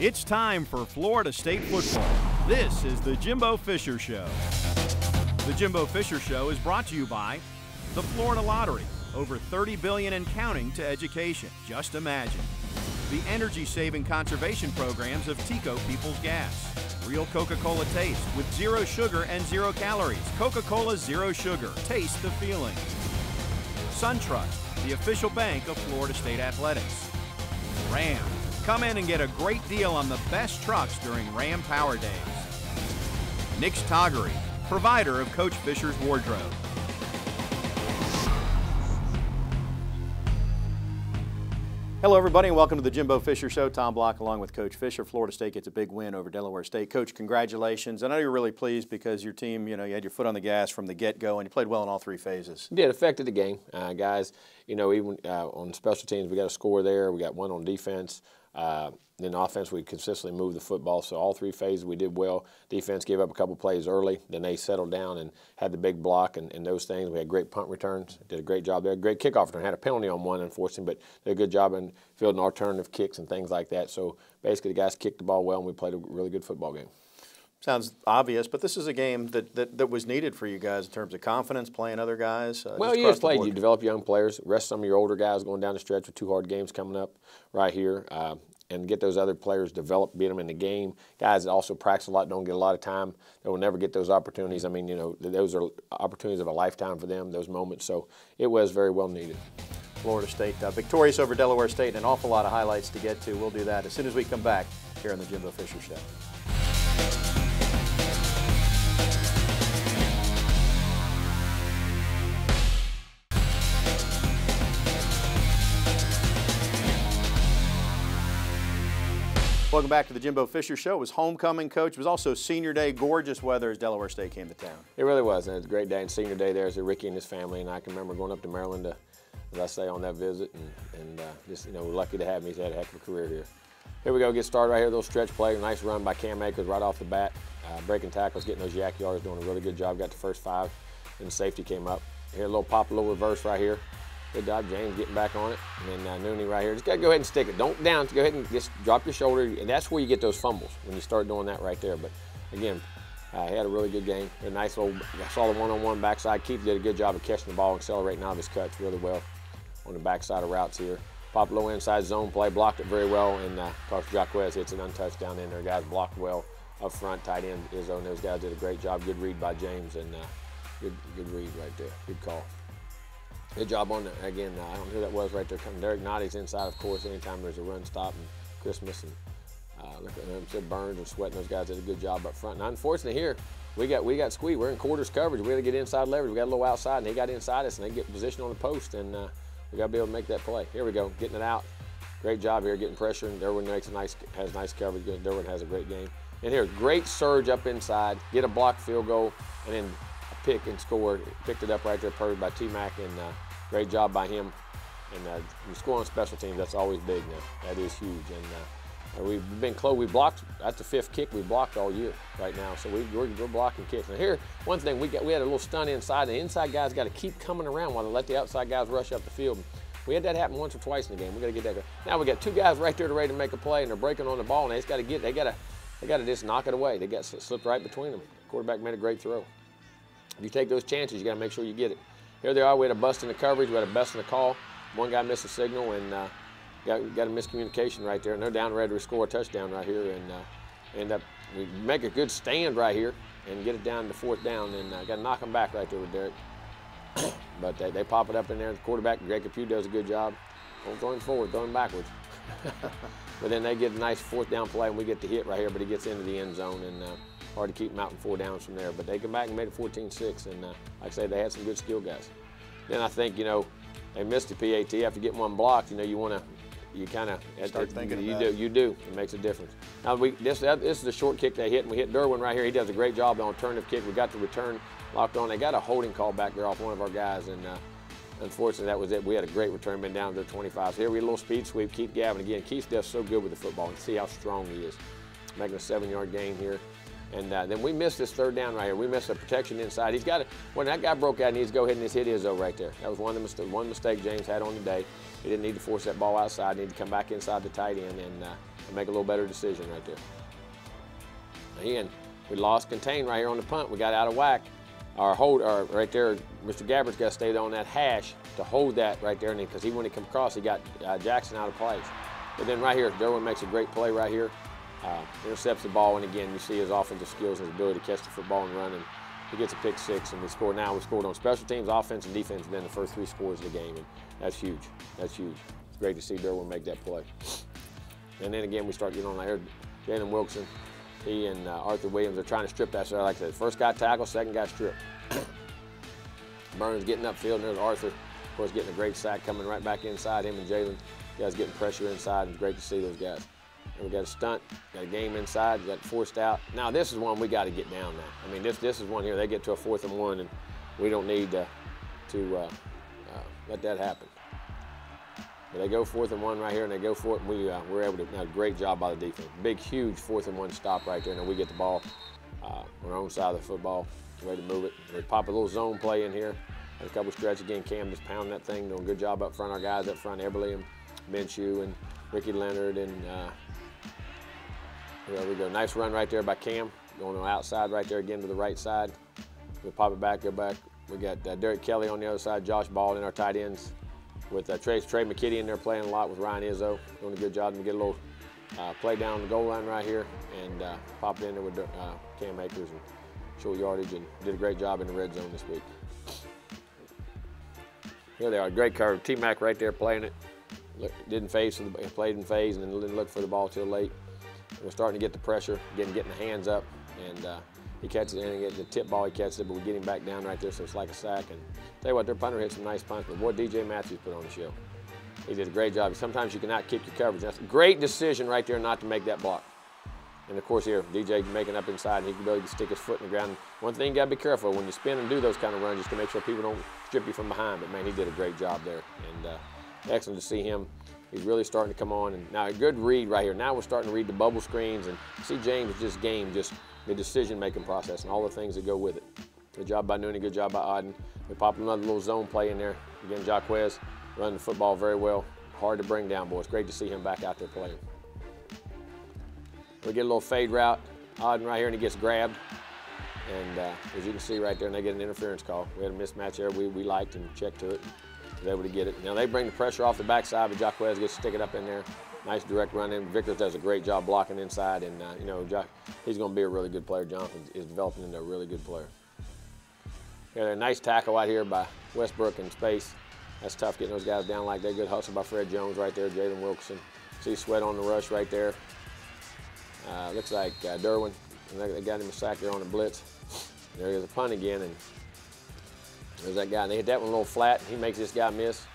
It's time for Florida State football. This is the Jimbo Fisher Show. The Jimbo Fisher Show is brought to you by the Florida Lottery, over $30 billion and counting to education. Just imagine. The energy-saving conservation programs of Tico People's Gas. Real Coca-Cola taste with 0 sugar and 0 calories. Coca-Cola Zero Sugar. Taste the feeling. SunTrust, the official bank of Florida State Athletics. Ram. Come in and get a great deal on the best trucks during Ram Power Days. Nick's Toggery, provider of Coach Fisher's wardrobe. Hello, everybody, and welcome to the Jimbo Fisher Show. Tom Block along with Coach Fisher. Florida State gets a big win over Delaware State. Coach, congratulations. I know you're really pleased because your team, you had your foot on the gas from the get-go, and you played well in all 3 phases. Yeah, it affected the game. Guys, even on special teams, we got a score there. We got one on defense. In offense, we consistently moved the football, so all 3 phases we did well. Defense gave up a couple plays early, then they settled down and had the big block and those things. We had great punt returns, did a great job there. Great kickoff return, had a penalty on one, unfortunately, but did a good job in fielding alternative kicks and things like that. So basically the guys kicked the ball well and we played a really good football game. Sounds obvious, but this is a game that was needed for you guys in terms of confidence, playing other guys. Well, you just played. You develop young players, rest some of your older guys going down the stretch with 2 hard games coming up right here. And get those other players developed, beat them in the game. Guys that also practice a lot don't get a lot of time. They will never get those opportunities. I mean, those are opportunities of a lifetime for them, those moments. So it was very well needed. Florida State victorious over Delaware State, and an awful lot of highlights to get to. We'll do that as soon as we come back here on the Jimbo Fisher Show. Welcome back to the Jimbo Fisher Show. It was homecoming, Coach. It was also senior day, gorgeous weather as Delaware State came to town. It really was, and it was a great day. And senior day there is Ricky and his family, and I can remember going up to Maryland to, as I say, on that visit, and just we're lucky to have him. He's had a heck of a career here. Here we go, get started right here. Little stretch play, nice run by Cam Akers right off the bat, breaking tackles, getting those yak yards, doing a really good job. Got the first 5, and the safety came up. Here a little pop, a little reverse right here. Good job, James, getting back on it. And then Nooney right here. Just got to go ahead and stick it. Don't down. Go ahead and just drop your shoulder. And that's where you get those fumbles, when you start doing that right there. But, again, he had a really good game. A nice little solid one-on-one backside. Keith did a good job of catching the ball, accelerating out of his cuts really well on the backside of routes here. Pop low inside zone play, blocked it very well. And, of course, Jaquez hits an untouched down in there. Guys blocked well up front, tight end. Izzo and those guys did a great job. Good read by James. And good read right there. Good call. Good job on that. Again, I don't know who that was right there. Derek Notty's inside, of course, anytime there's a run stop and Christmas. And look at him, said Burns and Sweat, and those guys did a good job up front. Now, unfortunately here, we got squeezed. We're in quarters coverage. We got to get inside leverage. We got a little outside, and they got inside us, and they get position on the post, and we got to be able to make that play. Here we go, getting it out. Great job here, getting pressure, and Derwin has nice coverage. Derwin has a great game. And here, great surge up inside, get a blocked field goal, and then a pick and score. Picked it up right there, purred by T-Mac, and great job by him. And you score on special teams, that's always big now. That is huge. And we've been close. We blocked, that's the 5th kick we blocked all year right now. So we're blocking kicks. Now here, one thing, we had a little stunt inside. The inside guys got to keep coming around while they let the outside guys rush up the field. We had that happen once or twice in the game. We got to get that. Now we got 2 guys right there ready to make a play, and they're breaking on the ball, and they got to just knock it away. They got slipped right between them. Quarterback made a great throw. If you take those chances, you got to make sure you get it. Here they are. We had a bust in the coverage. We had a bust in the call. One guy missed a signal, and got a miscommunication right there. And they're down ready to score a touchdown right here, and we make a good stand right here and get it down to 4th down, and got to knock them back right there with Derek. But they pop it up in there. The quarterback, Greg Capu, does a good job. Don't throw him forward, throw him backwards. But then they get a nice 4th down play, and we get the hit right here, but he gets into the end zone, and hard to keep them out in 4 downs from there. But they come back and made it 14-6, and like I say, they had some good skill guys. Then I think, they missed the PAT. After getting one blocked, you kind of start thinking you do. It makes a difference. Now this is the short kick they hit, and we hit Derwin right here. He does a great job on alternative kick. We got the return locked on. They got a holding call back there off one of our guys, and unfortunately that was it. We had a great return, been down to their 25. So here we had a little speed sweep. Keith Gavin again. Keith does so good with the football. You can see how strong he is. Making a 7-yard gain here. And then we missed this 3rd down right here. We missed a protection inside. He's got it. When that guy broke out, he needs to go ahead and just hit Izzo right there. That was one mistake James had on the day. He didn't need to force that ball outside. He needed to come back inside the tight end. And and make a little better decision right there. Again, we lost contain right here on the punt. We got out of whack. Our hold, right there, Mr. Gabbard's got to stay on that hash to hold that right there, because when he come across, he got Jackson out of place. But then right here, Derwin makes a great play right here, intercepts the ball, and again, you see his offensive skills and his ability to catch the football and run, and he gets a pick six, and we score. Now we scored on special teams, offense, and defense, and then the first 3 scores of the game, and that's huge. That's huge. It's great to see Derwin make that play. And then again, we start getting on there. Jalen Wilkerson, he and Arthur Williams are trying to strip that. So like I said, first guy tackled, second guy stripped. Burns getting upfield, and there's Arthur, of course, getting a great sack, coming right back inside him and Jalen. Guys getting pressure inside. It's great to see those guys. And we got a stunt, got a game inside, got forced out. Now this is one we got to get down now. I mean, this is one here. They get to a 4th and 1, and we don't need to let that happen. But they go 4th and 1 right here, and they go for it, and we're able to. Now, great job by the defense. Big, huge 4th and 1 stop right there, and then we get the ball on our own side of the football, ready to move it. They pop a little zone play in here. Had a couple stretches again. Cam just pounding that thing, doing a good job up front. Our guys up front, Eberly and Minshew and Ricky Leonard, and there we go. Nice run right there by Cam, going on the outside right there again to the right side. We'll pop it back, go back. We got Derek Kelly on the other side, Josh Ball in our tight ends, with Trey McKitty in there playing a lot with Ryan Izzo, doing a good job to get a little play down the goal line right here, and pop it in there with Cam Akers and short yardage, and did a great job in the red zone this week. Here they are, great curve. T-Mac right there playing it. Didn't phase, played in phase, and then didn't look for the ball till late. We're starting to get the pressure, getting the hands up, and he catches it, and the tip ball he catches it, but we get him back down right there, so it's like a sack. And tell you what, their punter hit some nice punts, but boy, DJ Matthews put on the show. He did a great job. Sometimes you cannot kick your coverage. That's a great decision right there not to make that block. And of course here, DJ making up inside, and he can really stick his foot in the ground. One thing you gotta be careful when you spin and do those kind of runs, just to make sure people don't strip you from behind. But man, he did a great job there, and excellent to see him. He's really starting to come on, and now a good read right here. Now we're starting to read the bubble screens, and see James just the decision-making process and all the things that go with it. Good job by Nooney, good job by Auden. We popped another little zone play in there. Again, Jaquez running the football very well. Hard to bring down, boys. Great to see him back out there playing. We get a little fade route, Auden right here, and he gets grabbed. And as you can see right there, and they get an interference call. We had a mismatch there we liked and checked to it. Was able to get it. Now they bring the pressure off the backside, but Jaquez gets to stick it up in there. Nice direct run in. Vickers does a great job blocking inside, and you know, he's going to be a really good player. Jonathan is developing into a really good player. Here, a nice tackle out here by Westbrook in space. That's tough getting those guys down like that. Good hustle by Fred Jones right there. Jalen Wilkerson. See Sweat on the rush right there. Looks like Derwin. And they got him a sack there on the blitz. There is a punt again, and there's that guy. And they hit that one a little flat. He makes this guy miss.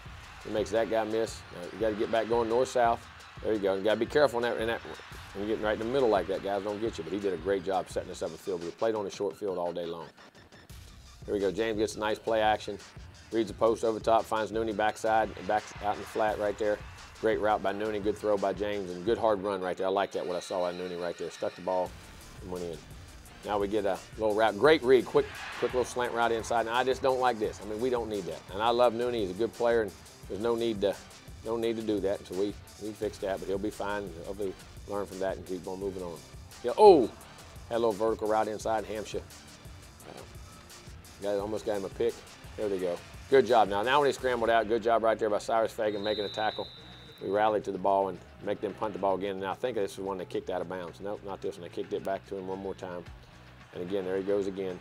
He makes that guy miss. You got to get back going north-south. There you go. You got to be careful in that one. When you're getting right in the middle like that, guys don't get you. But he did a great job setting us up a field. We played on a short field all day long. Here we go. James gets a nice play action. Reads the post over top, finds Nooney backside, and backs out in the flat right there. Great route by Nooney, good throw by James, and good hard run right there. I like that, what I saw by Nooney right there. Stuck the ball and went in. Now we get a little route. Great read, quick little slant route inside. Now I just don't like this. I mean, we don't need that. And I love Nooney. He's a good player, and there's no need to do that. So we fixed that, but he'll be fine. And hopefully learn from that and keep on moving on. Yeah, oh, had a little vertical route inside Hampshire. Almost got him a pick. There they go. Good job. Now when he scrambled out, good job right there by Cyrus Fagan making a tackle. We rallied to the ball and make them punt the ball again. Now I think this is one they kicked out of bounds. Nope, not this one. They kicked it back to him one more time. And again, there he goes again.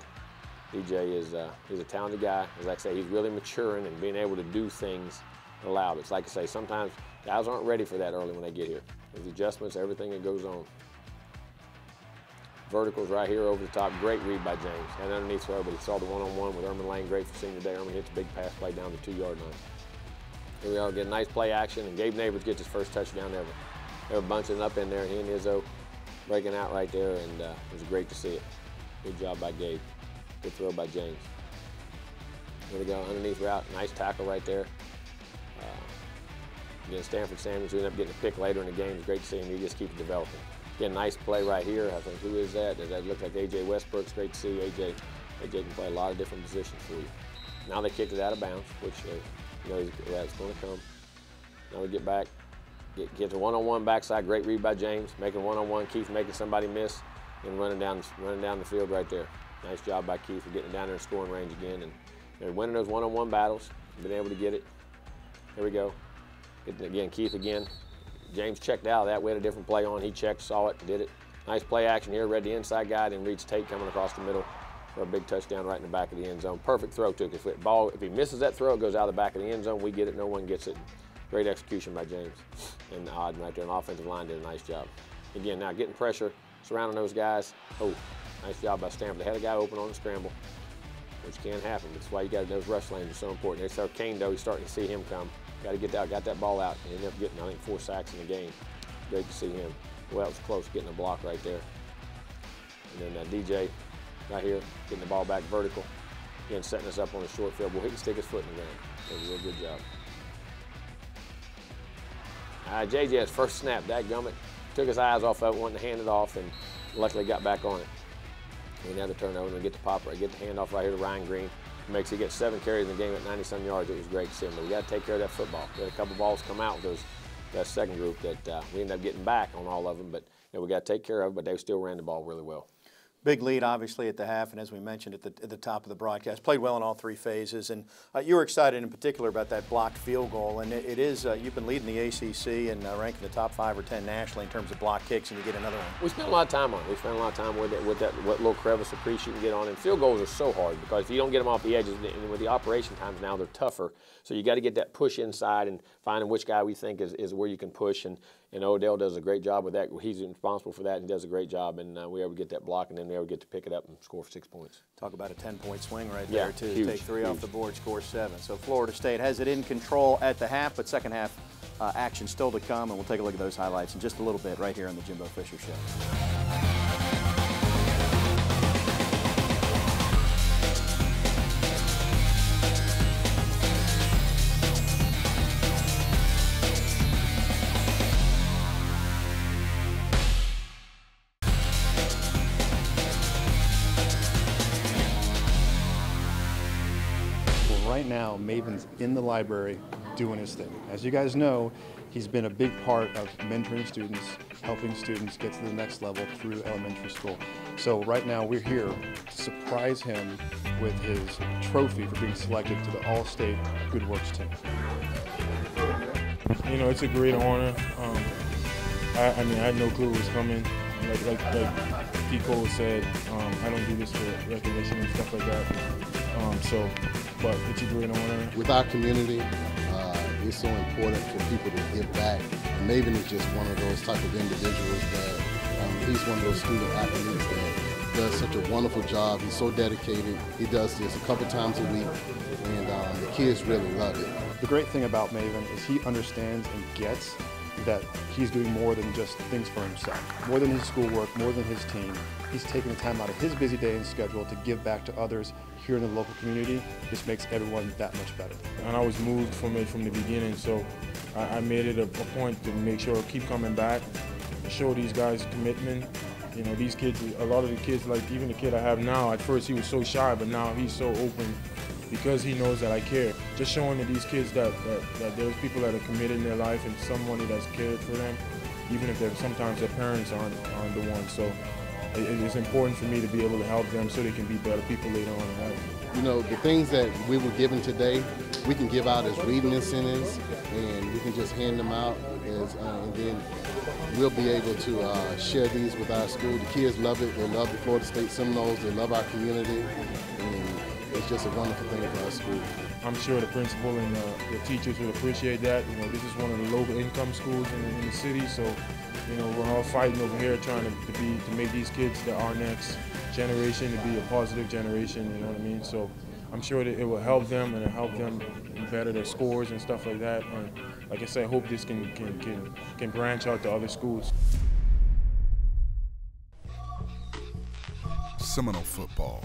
DJ is he's a talented guy. As I say, he's really maturing and being able to do things aloud. It's like I say, sometimes guys aren't ready for that early when they get here. There's adjustments, everything that goes on. Verticals right here over the top. Great read by James. And underneath throw, but he saw the one-on-one with Erman Lane. Great for senior day. Erman hits a big pass play down the 2-yard line. Here we are, getting nice play action, and Gabe Neighbors gets his first touchdown ever. They were bunching up in there, and he and Izzo breaking out right there, and it was great to see it. Good job by Gabe. Good throw by James. Here we go, underneath route. Nice tackle right there. Again, Stanford Samuels, who ended up getting a pick later in the game. It's great to see him. He just keeps developing. Again, nice play right here. I think, who is that? That looked like A.J. Westbrook. It's great to see AJ can play a lot of different positions for you. Now they kicked it out of bounds, which you know that's going to come. Now we get back. Get a one-on-one backside, great read by James, making one-on-one, Keith making somebody miss, and running down the field right there. Nice job by Keith for getting down there in scoring range again, and they're winning those one-on-one battles, been able to get it. Here we go. Getting again, Keith again. James checked out of that. We had a different play on. He checked, saw it, did it. Nice play action here. Read the inside guy, and reads Tate coming across the middle for a big touchdown right in the back of the end zone. Perfect throw too. If he misses that throw, it goes out of the back of the end zone. We get it. No one gets it. Great execution by James and Odd right there. And the offensive line did a nice job. Again, now getting pressure, surrounding those guys. Oh, nice job by Stanford. They had a guy open on the scramble, which can happen. That's why you got those rush lanes are so important. They start Kane though. He's starting to see him come. Got to get that. Got that ball out. He ended up getting, I think, 4 sacks in the game. Great to see him. Well, it was close, getting a block right there. And then DJ right here, getting the ball back vertical. Again, setting us up on the short field. Well, he can stick his foot in the ground. That was a real good job. JJ's first snap, dadgummit, took his eyes off of it, wanted to hand it off, and luckily got back on it. We had the turnover and get the pop, get the handoff right here to Ryan Green. He gets 7 carries in the game at 90-some yards. It was great to see him, but we got to take care of that football. We had a couple balls come out with that second group that we ended up getting back on all of them, but we got to take care of it, but they still ran the ball really well. Big lead, obviously, at the half, and as we mentioned at the top of the broadcast, played well in all 3 phases. And you were excited in particular about that blocked field goal. And it is, you've been leading the ACC and ranking the top 5 or 10 nationally in terms of block kicks, and you get another one. We spent a lot of time on it. We spent a lot of time with that, what little crevice of crease you can get on. And field goals are so hard because if you don't get them off the edges, and with the operation times now, they're tougher. So you got to get that push inside and finding which guy we think is where you can push. And Odell does a great job with that. He's responsible for that and does a great job. And we were able to get that block, and then we were able to get to pick it up and score for 6 points. Talk about a 10-point swing right there, too. Huge, Take 3 off the board, score 7. So Florida State has it in control at the half, but second half action still to come, and we'll take a look at those highlights in just a little bit right here on the Jimbo Fisher Show. Right now, Maven's in the library doing his thing. As you guys know, he's been a big part of mentoring students, helping students get to the next level through elementary school. So right now we're here to surprise him with his trophy for being selected to the All-State Good Works team. You know, it's a great honor. I mean, I had no clue it was coming. Like P. Cole said, I don't do this for recognition and stuff like that. But it's a great honor. With our community, it's so important for people to give back. And Maven is just one of those type of individuals that he's one of those student athletes that does such a wonderful job. He's so dedicated. He does this a couple times a week, and the kids really love it. The great thing about Maven is he understands and gets that he's doing more than just things for himself, more than his schoolwork, more than his team. He's taking the time out of his busy day and schedule to give back to others here in the local community. This makes everyone that much better. And I was moved from it from the beginning, so I made it a point to make sure I keep coming back, show these guys commitment. You know, these kids, a lot of the kids, like even the kid I have now, at first he was so shy, but now he's so open because he knows that I care. Just showing to these kids that there's people that are committed in their life and somebody that's cared for them, even if sometimes their parents aren't the ones. So it's important for me to be able to help them so they can be better people later on in life. You know, the things that we were given today, we can give out as reading incentives, and we can just hand them out, and then we'll be able to share these with our school. The kids love it. They love the Florida State Seminoles. They love our community, and it's just a wonderful thing for our school. I'm sure the principal and the teachers will appreciate that. You know, this is one of the lower income schools in the city, so you know, we're all fighting over here trying to make these kids our next generation, to be a positive generation, you know what I mean? So I'm sure that it will help them and it'll help them better their scores and stuff like that. And like I said, I hope this can branch out to other schools. Seminole football.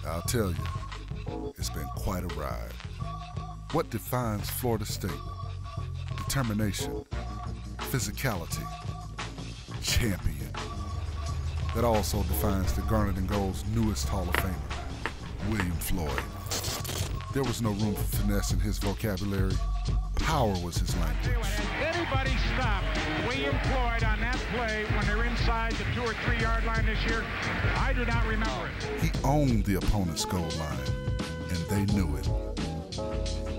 I'll tell you, it's been quite a ride. What defines Florida State? Determination, physicality, champion. That also defines the Garnet and Gold's newest Hall of Famer, William Floyd. There was no room for finesse in his vocabulary. Power was his language. Has anybody stopped William Floyd on that play when they're inside the 2 or 3 yard line this year? I do not remember it. He owned the opponent's goal line, and they knew it.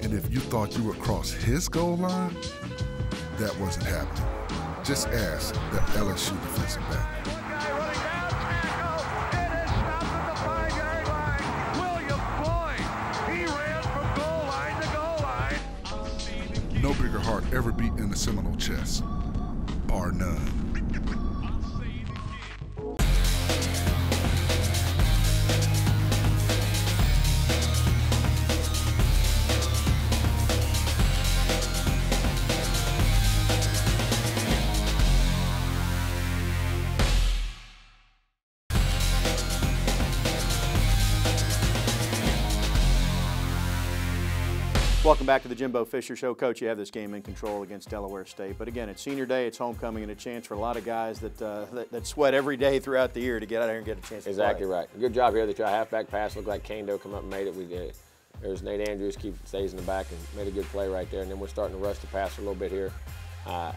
And if you thought you would cross his goal line, that wasn't happening. Just ask the LSU defensive back. No bigger heart ever beat in the Seminole chest, bar none. Welcome back to the Jimbo Fisher Show. Coach, you have this game in control against Delaware State. But again, it's senior day, it's homecoming, and a chance for a lot of guys that sweat every day throughout the year to get out there and get a chance to Exactly play. right. Good job here. They try halfback pass. Looked like Kando come up and made it. We did. There's Nate Andrews, stays in the back and made a good play right there. And then we're starting to rush the pass a little bit here. I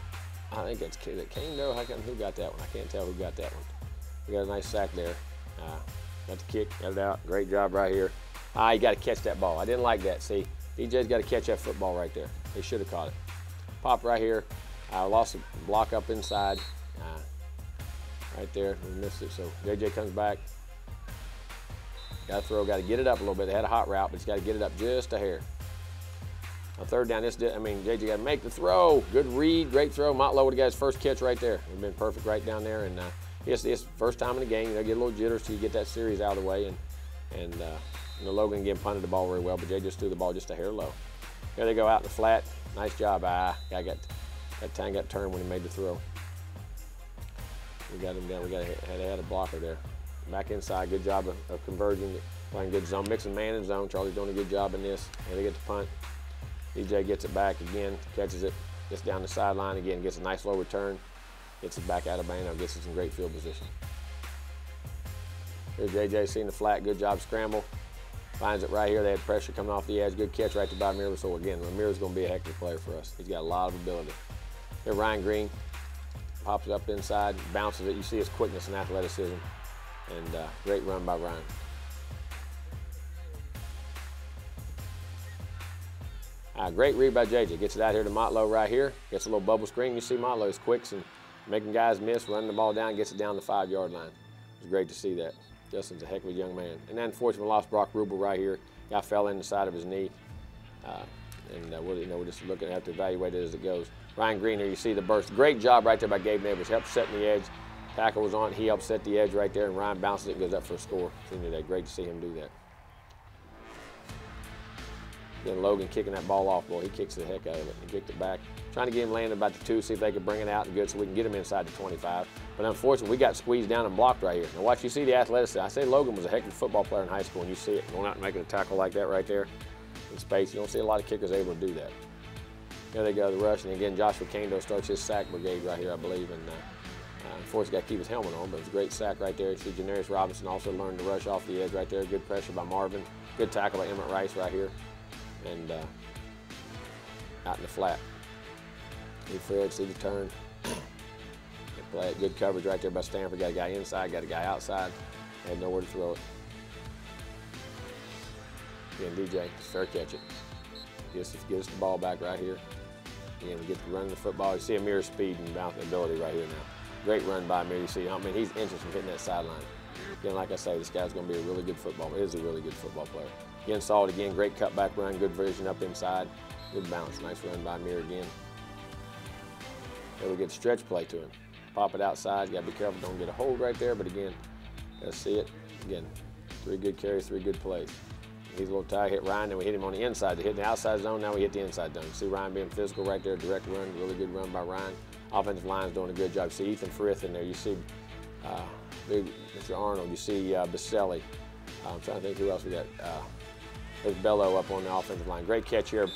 think it's Kando. Who got that one? I can't tell who got that one. We got a nice sack there. Got the kick, got it out. Great job right here. You got to catch that ball. I didn't like that. See, DJ's got to catch that football right there. He should have caught it. Pop right here. Lost a block up inside. Right there, we missed it. So JJ comes back. Got to throw, got to get it up a little bit. They had a hot route, but he's got to get it up just a hair. On third down, JJ got to make the throw. Good read, great throw. Motlow would have got his first catch right there. He'd been perfect right down there. And it's first time in the game. Get a little jitters till you get that series out of the way. And Logan again punted the ball very well, but Jay just threw the ball just a hair low. Here they go out in the flat. Nice job. That time got turned when he made the throw. We got him down. They had a blocker there. Back inside. Good job of converging, playing good zone, mixing man and zone. Charlie's doing a good job in this. Here they get the punt. DJ gets it back again, catches it, gets down the sideline again, gets a nice low return, gets it back out of Bano, gets it some great field position. Here's JJ seeing the flat. Good job scramble. Finds it right here. They had pressure coming off the edge. Good catch right to Ramiro. So again, Ramiro's going to be a heck of a player for us. He's got a lot of ability. Here Ryan Green pops it up inside, bounces it. You see his quickness and athleticism. And great run by Ryan. Great read by JJ. Gets it out here to Motlow right here. Gets a little bubble screen. You see Motlow's quicks and making guys miss, running the ball down, gets it down the 5-yard line. It was great to see that. Justin's a heck of a young man. And then unfortunately we lost Brock Rubel right here. Guy fell in the side of his knee. We're just looking to have to evaluate it as it goes. Ryan Green here, you see the burst. Great job right there by Gabe Neighbors. Helped setting the edge. Tackle was on, he helped set the edge right there, and Ryan bounces it and goes up for a score. Senior day, great to see him do that. Then Logan kicking that ball off, boy, he kicks the heck out of it. He kicked it back. Trying to get him landed about the 2, see if they could bring it out and good so we can get him inside the 25. But unfortunately, we got squeezed down and blocked right here. Now watch, you see the athleticism. I say Logan was a heck of a football player in high school, and you see it going out and making a tackle like that right there in space. You don't see a lot of kickers able to do that. There they go, the rush, and again, Joshua Kando starts his sack brigade right here, I believe, and unfortunately got to keep his helmet on, but it was a great sack right there. You see Janarius Robinson also learned to rush off the edge right there. Good pressure by Marvin. Good tackle by Emmett Rice right here. And out in the flat. Need Fred, see the turn. Good coverage right there by Stanford. Got a guy inside, got a guy outside. Had nowhere to throw it. Again, DJ, fair catch it. Gives us the ball back right here. Again, we get to run the football. You see Amir's speed and bouncing ability right here now. Great run by Amir. You see, he's inches from hitting that sideline. Again, like I say, this guy's going to be a really good football. He is a really good football player. Again, saw it again. Great cutback run, good vision up inside. Good bounce. Nice run by Amir again. There we get stretch play to him. Pop it outside. Got to be careful. Don't get a hold right there. But again, got to see it. Again, 3 good carries, 3 good plays. He's a little tired. Hit Ryan. Then we hit him on the inside. They hit the outside zone. Now we hit the inside zone. See Ryan being physical right there. Direct run. Really good run by Ryan. Offensive line's doing a good job. You see Ethan Frith in there. You see Mr. Arnold. You see Baselli. I'm trying to think who else we got. There's Bello up on the offensive line. Great catch here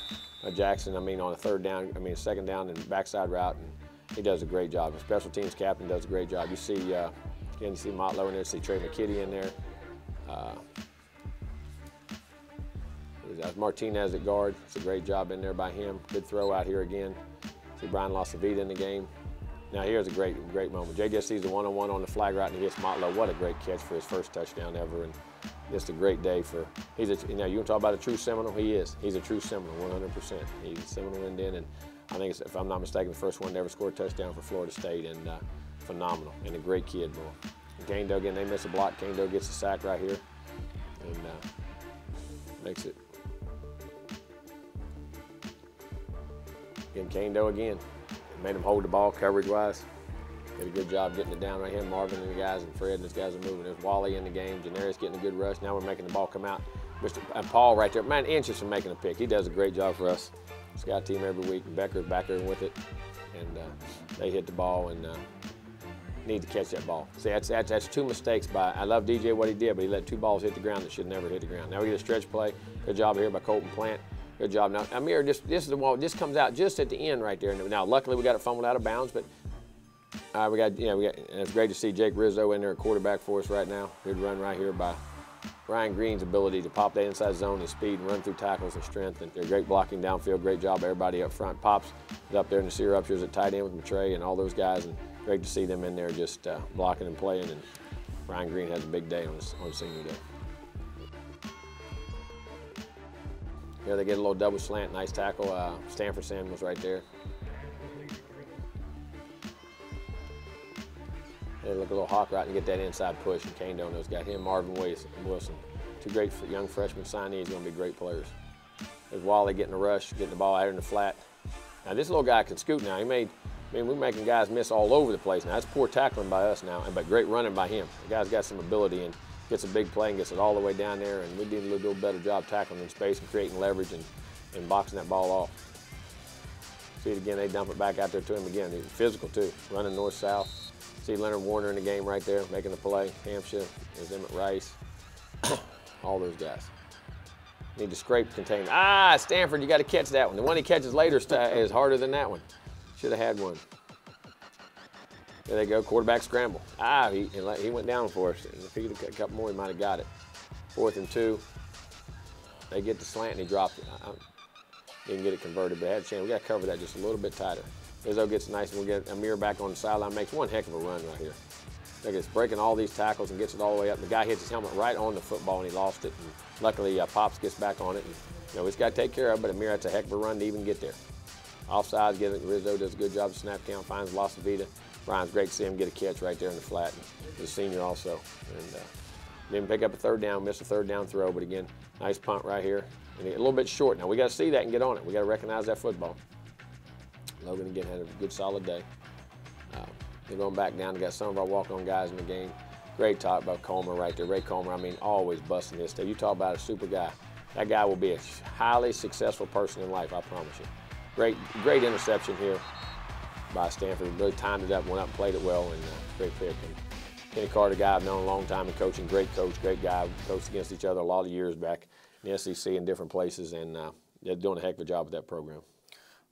by Jackson. On a second down and backside route. And he does a great job. The special teams captain does a great job. You see, again, you see Motlow in there. You see Trey McKitty in there. Martinez at guard. It's a great job in there by him. Good throw out here again. See Brian Lasavita in the game. Now here's a great moment. JJ sees the one-on-one on the flag route and he hits Motlow. What a great catch for his first touchdown ever. And just a great day for, you know, you want to talk about a true Seminole? He is. He's a true Seminole, 100%. He's a Seminole Indian, and I think, if I'm not mistaken, the first one to ever score a touchdown for Florida State, and phenomenal, and a great kid, boy. Kane-Do, again, they miss a block. Kane-Do gets the sack right here, and makes it. Again, Kane-Do again. Made him hold the ball coverage-wise. Did a good job getting it down right here. Marvin and the guys, and Fred and his guys are moving. There's Wally in the game. Janarius getting a good rush. Now we're making the ball come out. And Paul right there, man, inches from making a pick. He does a great job for us. Scout team every week. Becker's back there with it, and they hit the ball and need to catch that ball. See, that's two mistakes by. I love DJ what he did, but he let two balls hit the ground that should never hit the ground. Now we get a stretch play. Good job here by Colton Plant. Good job. Now Amir, this is the ball. This comes out just at the end right there. Now luckily we got it fumbled out of bounds, but. And it's great to see Jake Rizzo in there at quarterback for us right now. Good run right here by Ryan Green's ability to pop that inside zone, his speed, and run through tackles and strength. And they're great blocking downfield. Great job by everybody up front. Pops is up there in the Sear Upshers at tight end with Matrey and all those guys. And great to see them in there just blocking and playing. And Ryan Green has a big day on senior day. Here they get a little double slant. Nice tackle. Stanford Samuels right there. They look a little hawk route and get that inside push, and Kane Dono's got him, Marvin Wilson. Two great young freshman signees, going to be great players. There's Wally getting the rush, getting the ball out in the flat. Now this little guy can scoot now. We're making guys miss all over the place now. That's poor tackling by us now, but great running by him. The guy's got some ability and gets a big play and gets it all the way down there, and we need a little better job tackling in space and creating leverage and boxing that ball off. See it again, they dump it back out there to him again. He's physical too, running north-south. See Leonard Warner in the game right there, making the play. Hampshire, there's Emmett Rice, all those guys. Need to scrape contain. Stanford, you got to catch that one. The one he catches later is harder than that one. Should have had one. There they go, quarterback scramble. He went down for us. If he had a couple more, he might have got it. 4th and 2. They get the slant and he dropped it. Didn't get it converted, but had a chance. We got to cover that just a little bit tighter. Izzo gets nice, and we get Amir back on the sideline, makes one heck of a run right here. Look, it's breaking all these tackles and gets it all the way up. The guy hits his helmet right on the football, and he lost it. And luckily, Pops gets back on it. And, he's got to take care of it, but Amir, that's a heck of a run to even get there. Offsides, Rizzo does a good job of snap count, finds Lasavita. Brian's great to see him get a catch right there in the flat. And he's a senior also. And didn't pick up a third down, missed a third down throw, but again, nice punt right here. And a little bit short. Now, we got to see that and get on it. We got to recognize that football. Logan again had a good solid day. They're going back down. They got some of our walk-on guys in the game. Great talk about Comer right there. Ray Comer, always busting his stuff. You talk about a super guy. That guy will be a highly successful person in life, I promise you. Great interception here by Stanford. Really timed it up, went up and played it well, and great pick. And Kenny Carter, guy I've known a long time in coaching, great coach, great guy. We coached against each other a lot of years back in the SEC in different places, and they're doing a heck of a job with that program.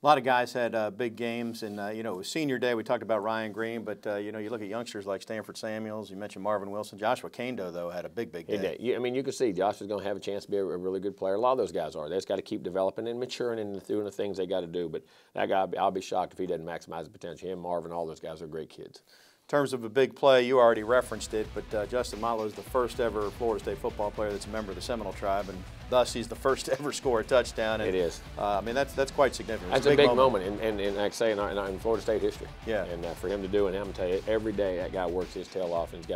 A lot of guys had big games, and it was senior day. We talked about Ryan Green, but you look at youngsters like Stanford Samuels. You mentioned Marvin Wilson. Joshua Kane-Do, though, had a big day. He did. You can see Josh is going to have a chance to be a really good player. A lot of those guys are. They just got to keep developing and maturing and doing the things they got to do. But that guy, I'll be shocked if he doesn't maximize the potential. Him, Marvin, all those guys are great kids. In terms of a big play, you already referenced it, but Justin Motlow is the first ever Florida State football player that's a member of the Seminole tribe, and thus he's the first to ever score a touchdown. And, it is. That's quite significant. That's a big moment, and like I say, in Florida State history. Yeah. And for him to do it, and I'm going to tell you, every day that guy works his tail off, and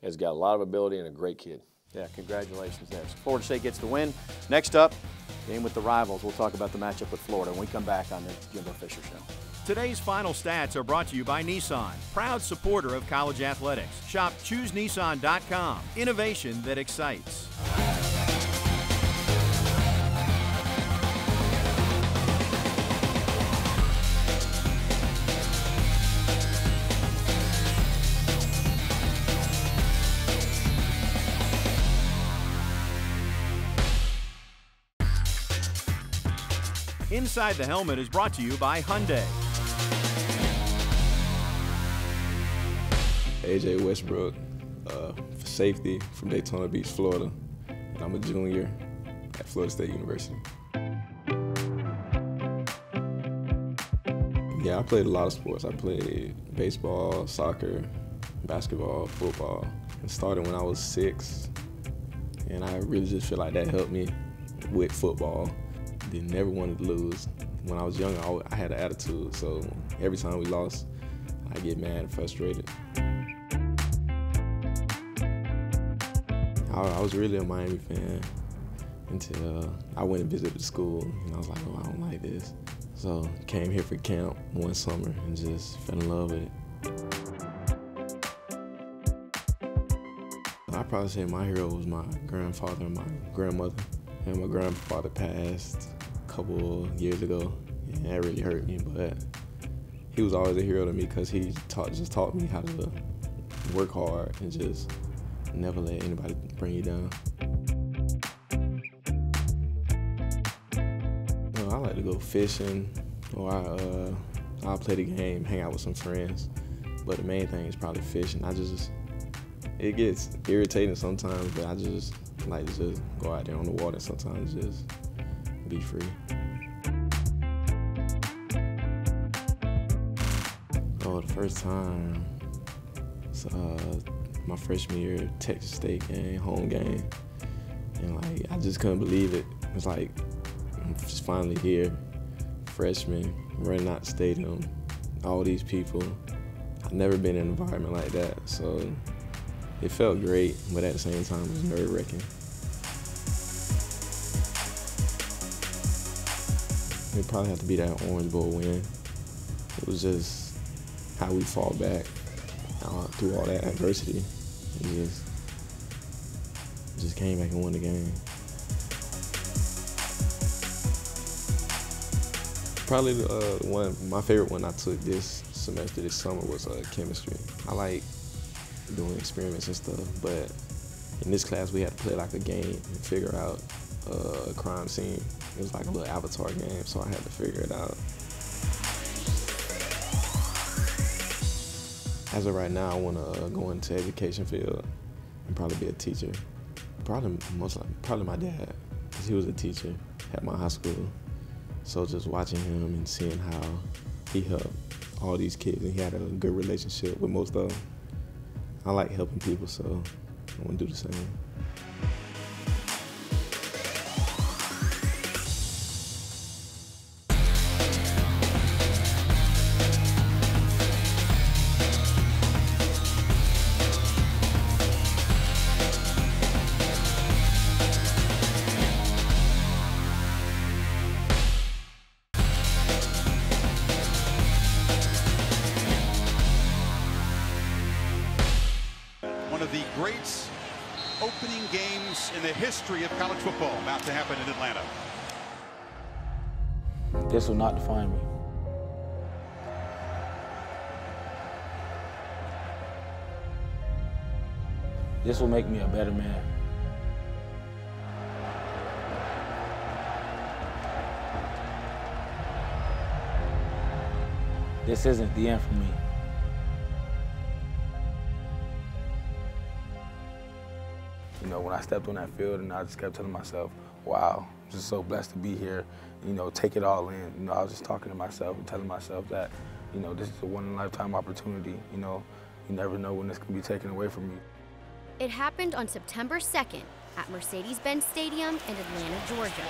he's got a lot of ability and a great kid. Yeah, congratulations there. So Florida State gets the win. Next up, game with the rivals. We'll talk about the matchup with Florida when we come back on the Jimbo Fisher Show. Today's final stats are brought to you by Nissan, proud supporter of college athletics. Shop ChooseNissan.com. Innovation that excites. Inside the Helmet is brought to you by Hyundai. AJ Westbrook, for safety from Daytona Beach, Florida. And I'm a junior. at Florida State University. Yeah, I played a lot of sports. I played baseball, soccer, basketball, football. It started when I was 6, and I really just feel like that helped me with football. Never wanted to lose. When I was younger, I had an attitude, so every time we lost, I get mad and frustrated. I was really a Miami fan until I went and visited the school, and I was like, oh, I don't like this. So came here for camp one summer and just fell in love with it. I'd probably say my hero was my grandfather and my grandmother. And my grandfather passed a couple years ago, and that really hurt me, but he was always a hero to me because he just taught me how to work hard and just never let anybody bring you down. I like to go fishing, or I'll play the game, hang out with some friends, but the main thing is probably fishing. It gets irritating sometimes, but I just like to just go out there on the water and sometimes just be free. Oh, the first time, my freshman year, Texas State game, home game, and like I just couldn't believe it. It's like I'm just finally here, freshman, running out the stadium, all these people. I've never been in an environment like that, so it felt great, but at the same time, it was nerve-wracking. It probably have to be that Orange Bowl win. It was just how we fought back through all that adversity. It just came back and won the game. Probably my favorite one I took this semester, this summer, was chemistry. I like doing experiments and stuff, but in this class we had to play like a game and figure out a crime scene. It was like a little avatar game, so I had to figure it out. As of right now, I want to go into the education field and probably be a teacher. Probably my dad, because he was a teacher at my high school. So just watching him and seeing how he helped all these kids, and he had a good relationship with most of them. I like helping people, so I want to do the same. One of the great opening games in the history of college football about to happen in Atlanta. This will not define me. This will make me a better man. This isn't the end for me. You know, when I stepped on that field, and I just kept telling myself, wow, I'm just so blessed to be here, you know, take it all in. You know, I was just talking to myself and telling myself that, you know, this is a one-in-a-lifetime opportunity. You know, you never know when this can be taken away from you. It happened on September 2nd at Mercedes-Benz Stadium in Atlanta, Georgia.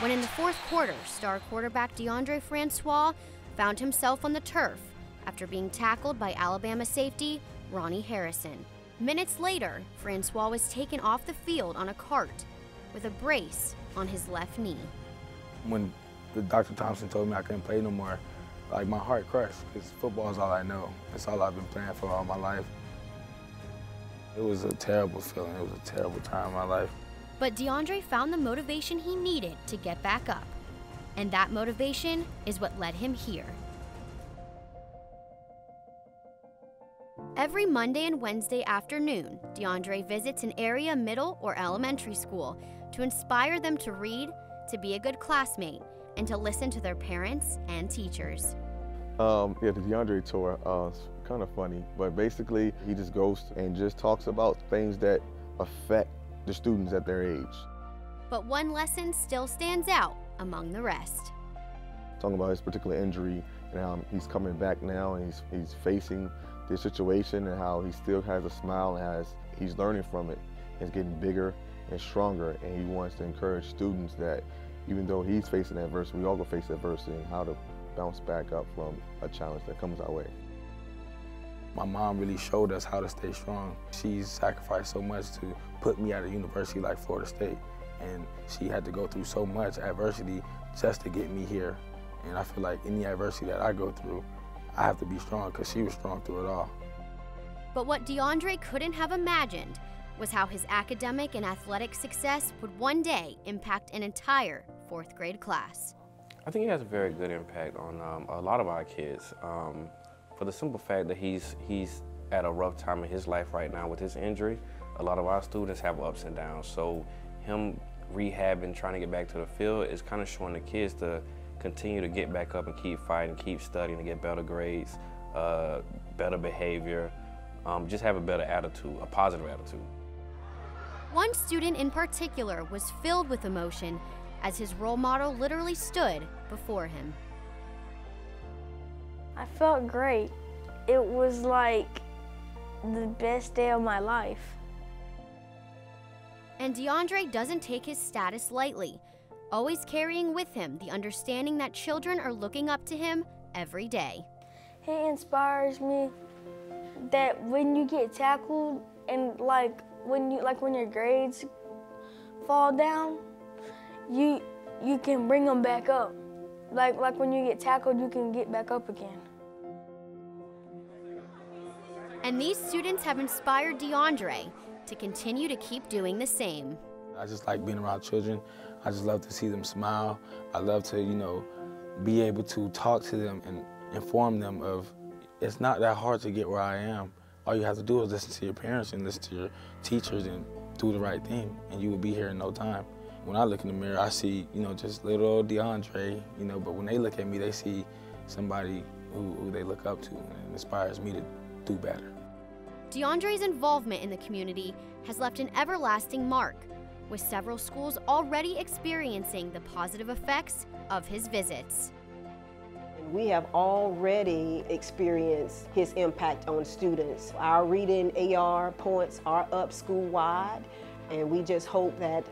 When in the fourth quarter, star quarterback DeAndre Francois found himself on the turf after being tackled by Alabama safety Ronnie Harrison. Minutes later, Francois was taken off the field on a cart with a brace on his left knee. When Dr. Thompson told me I couldn't play no more, like my heart crushed, because football is all I know. It's all I've been playing for all my life. It was a terrible feeling. It was a terrible time in my life. But DeAndre found the motivation he needed to get back up. And that motivation is what led him here. Every Monday and Wednesday afternoon, DeAndre visits an area middle or elementary school to inspire them to read, to be a good classmate, and to listen to their parents and teachers. Yeah, the DeAndre tour is kind of funny, but basically he just goes and just talks about things that affect the students at their age. But one lesson still stands out among the rest. Talking about his particular injury and how he's coming back now and he's facing this situation and how he still has a smile and he's learning from it. He's getting bigger and stronger, and he wants to encourage students that even though he's facing adversity, we all go face adversity, and how to bounce back up from a challenge that comes our way. My mom really showed us how to stay strong. She's sacrificed so much to put me at a university like Florida State, and she had to go through so much adversity just to get me here. And I feel like any adversity that I go through, I have to be strong because she was strong through it all. But what DeAndre couldn't have imagined was how his academic and athletic success would one day impact an entire fourth grade class. I think he has a very good impact on a lot of our kids. For the simple fact that he's at a rough time in his life right now with his injury. A lot of our students have ups and downs. So him rehabbing, trying to get back to the field is kind of showing the kids to continue to get back up and keep fighting, keep studying to get better grades, better behavior, just have a better attitude, a positive attitude. One student in particular was filled with emotion as his role model literally stood before him. I felt great. It was like the best day of my life. And DeAndre doesn't take his status lightly, always carrying with him the understanding that children are looking up to him every day. He inspires me that when you get tackled and when your grades fall down, you can bring them back up. Like when you get tackled, you can get back up again. And these students have inspired DeAndre to continue to keep doing the same. I just like being around children. I just love to see them smile. I love to, be able to talk to them and inform them of it's not that hard to get where I am. All you have to do is listen to your parents and listen to your teachers and do the right thing, and you will be here in no time. When I look in the mirror, I see, just little old DeAndre, but when they look at me, they see somebody who they look up to, and it inspires me to do better. DeAndre's involvement in the community has left an everlasting mark, with several schools already experiencing the positive effects of his visits. We have already experienced his impact on students. Our reading AR points are up school-wide, and we just hope that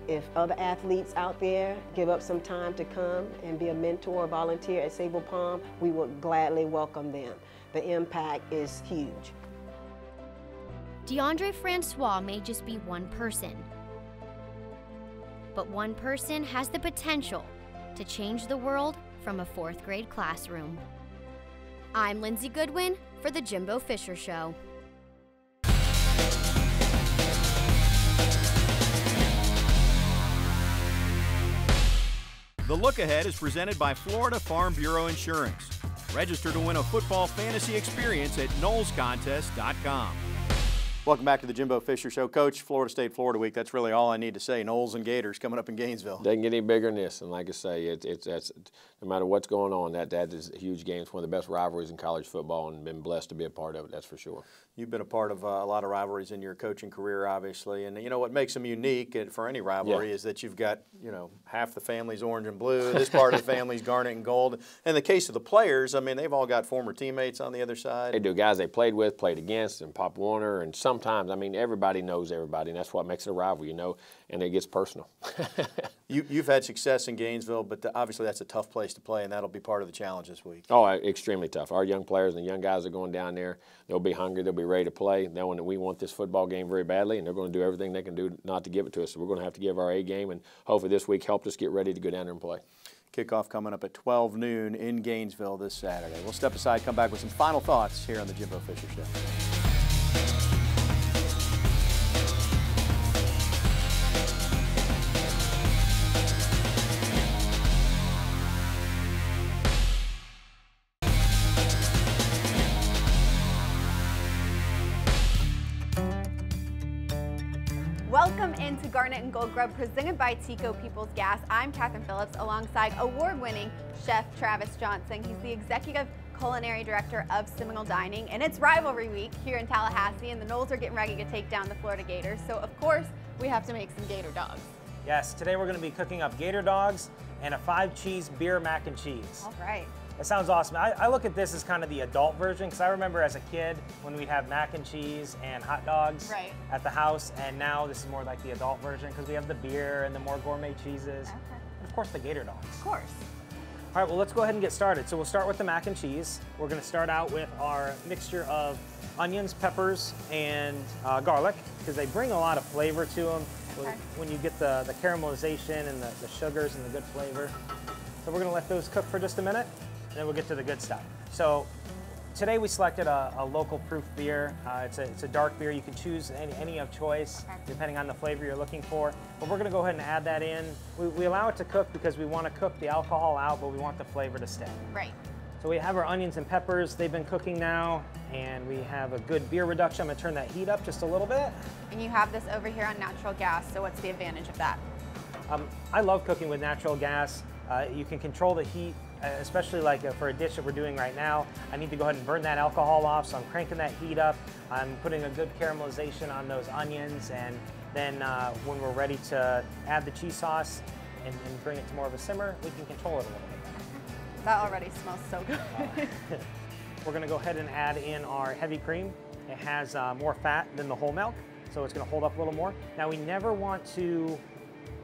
if other athletes out there give up some time to come and be a mentor or volunteer at Sable Palm, we will gladly welcome them. The impact is huge. DeAndre Francois may just be one person, but one person has the potential to change the world from a fourth grade classroom. I'm Lindsay Goodwin for The Jimbo Fisher Show. The Look Ahead is presented by Florida Farm Bureau Insurance. Register to win a football fantasy experience at knowlescontest.com. Welcome back to the Jimbo Fisher Show. Coach, Florida State, Florida Week, that's really all I need to say. Knowles and Gators coming up in Gainesville. Doesn't get any bigger than this, and like I say, that's no matter what's going on, that is a huge game. It's one of the best rivalries in college football, and been blessed to be a part of it, that's for sure. You've been a part of a lot of rivalries in your coaching career, obviously, and what makes them unique for any rivalry is that you've got, half the family's orange and blue, this part of the family's garnet and gold. In the case of the players, I mean, they've all got former teammates on the other side. They do, guys they played with, played against, and Pop Warner, and sometimes, I mean, everybody knows everybody, and that's what makes it a rivalry, and it gets personal. You've had success in Gainesville, but obviously that's a tough place to play, and that'll be part of the challenge this week. Oh, extremely tough. Our young players and the young guys are going down there. They'll be hungry. They'll be ready to play, knowing that we want this football game very badly, and they're going to do everything they can do not to give it to us. So we're going to have to give our A game, and hopefully this week helped us get ready to go down there and play. Kickoff coming up at 12 noon in Gainesville this Saturday. We'll step aside, come back with some final thoughts here on the Jimbo Fisher Show. Welcome into Garnet and Gold Grub, presented by Tico People's Gas. I'm Catherine Phillips, alongside award-winning chef Travis Johnson. He's the executive culinary director of Seminole Dining, and it's rivalry week here in Tallahassee, and the Noles are getting ready to take down the Florida Gators. So, of course, we have to make some Gator dogs. Yes, today we're going to be cooking up gator dogs and a 5-cheese beer mac and cheese. All right. That sounds awesome. I look at this as kind of the adult version because I remember as a kid when we'd have mac and cheese and hot dogs at the house, and now this is more like the adult version because we have the beer and the more gourmet cheeses, and of course the gator dogs. Of course. All right, well, let's go ahead and get started. So we'll start with the mac and cheese. We're going to start out with our mixture of onions, peppers, and garlic because they bring a lot of flavor to them when you get the caramelization and the sugars and the good flavor. So we're going to let those cook for just a minute, and then we'll get to the good stuff. So today we selected a local proof beer. It's a dark beer. You can choose any of choice depending on the flavor you're looking for. But we're going to go ahead and add that in. We allow it to cook because we want to cook the alcohol out, but we want the flavor to stay. Right. So we have our onions and peppers. They've been cooking now, and we have a good beer reduction. I'm going to turn that heat up just a little bit. And you have this over here on natural gas, so what's the advantage of that? I love cooking with natural gas. You can control the heat, especially like for a dish that we're doing right now. I need to go ahead and burn that alcohol off, so I'm cranking that heat up. I'm putting a good caramelization on those onions, and then when we're ready to add the cheese sauce and bring it to more of a simmer, we can control it a little bit. That already smells so good. We're going to go ahead and add in our heavy cream. It has more fat than the whole milk, so it's going to hold up a little more. Now, we never want to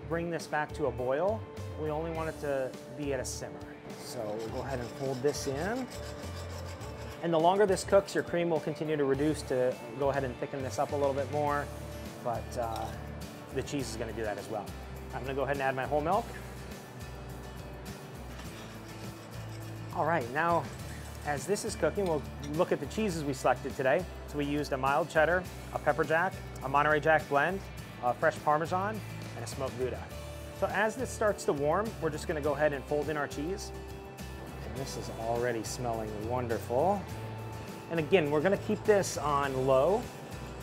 bring this back to a boil. We only want it to be at a simmer. So we'll go ahead and fold this in. And the longer this cooks, your cream will continue to reduce to go ahead and thicken this up a little bit more, but the cheese is going to do that as well. I'm going to go ahead and add my whole milk. All right, now as this is cooking, we'll look at the cheeses we selected today. So we used a mild cheddar, a pepper jack, a Monterey Jack blend, a fresh Parmesan, and a smoked Gouda. So as this starts to warm, we're just gonna go ahead and fold in our cheese. And this is already smelling wonderful. And again, we're gonna keep this on low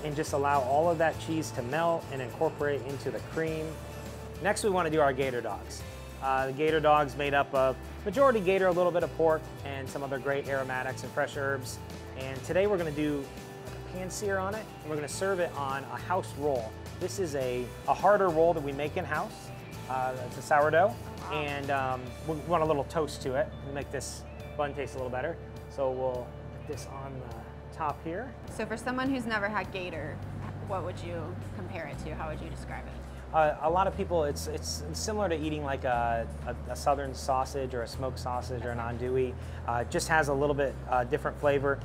and just allow all of that cheese to melt and incorporate into the cream. Next, we wanna do our gator dogs. The gator dogs made up of majority gator, a little bit of pork, and some other great aromatics and fresh herbs. And today we're gonna do a pan sear on it, and we're gonna serve it on a house roll. This is a harder roll that we make in-house. It's a sourdough, and we want a little toast to it to make this bun taste a little better. So we'll put this on the top here. So for someone who's never had gator, what would you compare it to? How would you describe it? A lot of people, it's similar to eating like a southern sausage or a smoked sausage or an andouille. Just has a little bit different flavor.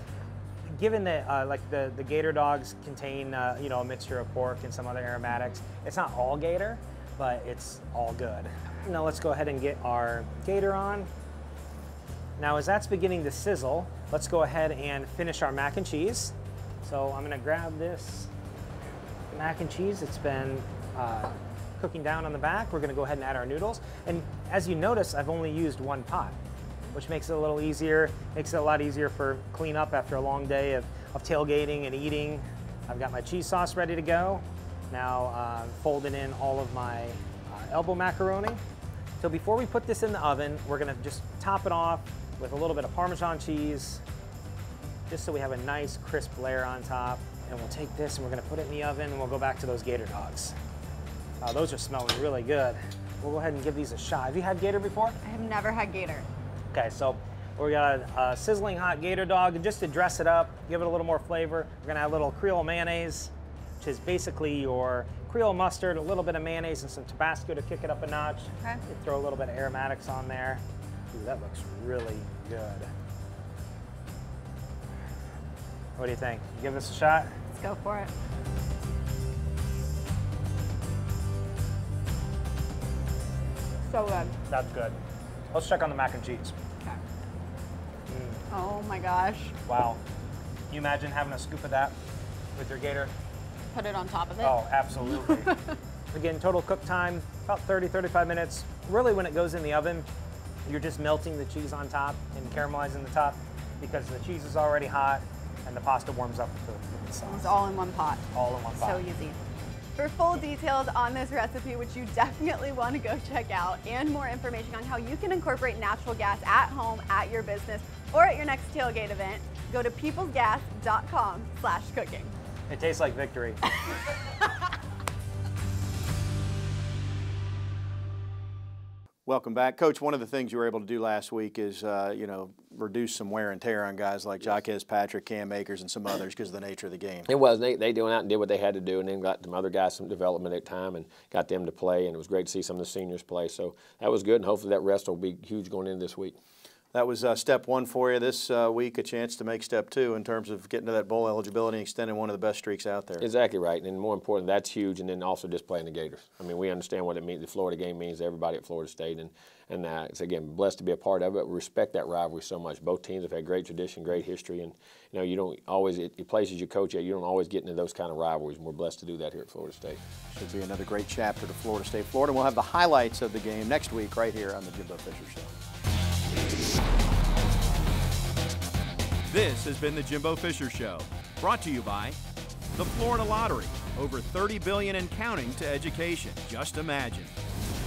Given that like the gator dogs contain you know, a mixture of pork and some other aromatics, it's not all gator, but it's all good. Now let's go ahead and get our gator on. Now as that's beginning to sizzle, let's go ahead and finish our mac and cheese. So I'm gonna grab this mac and cheese. It's been cooking down on the back. We're gonna go ahead and add our noodles. And as you notice, I've only used one pot, which makes it a little easier, makes it a lot easier for cleanup after a long day of tailgating and eating. I've got my cheese sauce ready to go. Now folding in all of my elbow macaroni. So before we put this in the oven, we're gonna just top it off with a little bit of Parmesan cheese, just so we have a nice crisp layer on top. And we'll take this and we're gonna put it in the oven, and we'll go back to those gator dogs. Those are smelling really good. We'll go ahead and give these a shot. Have you had gator before? I have never had gator. Okay, so we got a sizzling hot gator dog, and just to dress it up, give it a little more flavor, we're gonna add a little Creole mayonnaise, which is basically your Creole mustard, a little bit of mayonnaise, and some Tabasco to kick it up a notch. Okay. You throw a little bit of aromatics on there. Ooh, that looks really good. What do you think? You give this a shot? Let's go for it. So good. That's good. Let's check on the mac and cheese. Okay. Oh my gosh. Wow. Can you imagine having a scoop of that with your gator? Put it on top of it? Oh, absolutely. Again, total cook time, about 30-35 minutes. Really, when it goes in the oven, you're just melting the cheese on top and caramelizing the top because the cheese is already hot and the pasta warms up with the sauce. It's all in one pot. All in one pot. So easy. For full details on this recipe, which you definitely want to go check out, and more information on how you can incorporate natural gas at home, at your business, or at your next tailgate event, go to peoplesgas.com/cooking. It tastes like victory. Welcome back. Coach, one of the things you were able to do last week is, you know, reduce some wear and tear on guys like Jaquez Patrick, Cam Akers, and some others because of the nature of the game. It was. They went out and did what they had to do, and then got some other guys some development at time and got them to play, and it was great to see some of the seniors play. So that was good, and hopefully that rest will be huge going into this week. That was step one for you this week, a chance to make step two in terms of getting to that bowl eligibility and extending one of the best streaks out there. Exactly right, and more important, that's huge, and then also just playing the Gators. I mean, we understand what it means. The Florida game means to everybody at Florida State, and it's, again, blessed to be a part of it. We respect that rivalry so much. Both teams have had great tradition, great history, and you know, you don't always, at places you coach at, you don't always get into those kind of rivalries, and we're blessed to do that here at Florida State. Should be another great chapter to Florida State, Florida. We'll have the highlights of the game next week right here on the Jimbo Fisher Show. This has been the Jimbo Fisher Show, brought to you by the Florida Lottery, over $30 billion and counting to education. Just imagine.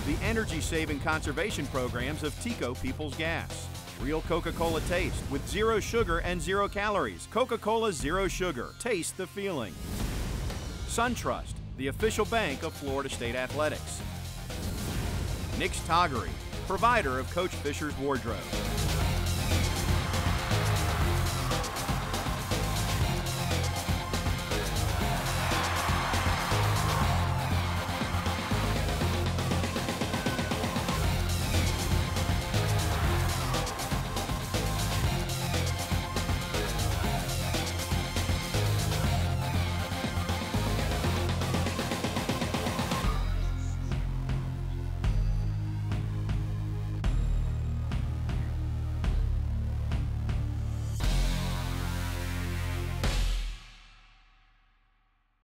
The energy-saving conservation programs of Tico People's Gas. Real Coca-Cola taste with 0 sugar and 0 calories. Coca-Cola Zero Sugar. Taste the feeling. SunTrust, the official bank of Florida State Athletics. Nick's Toggery, provider of Coach Fisher's wardrobe.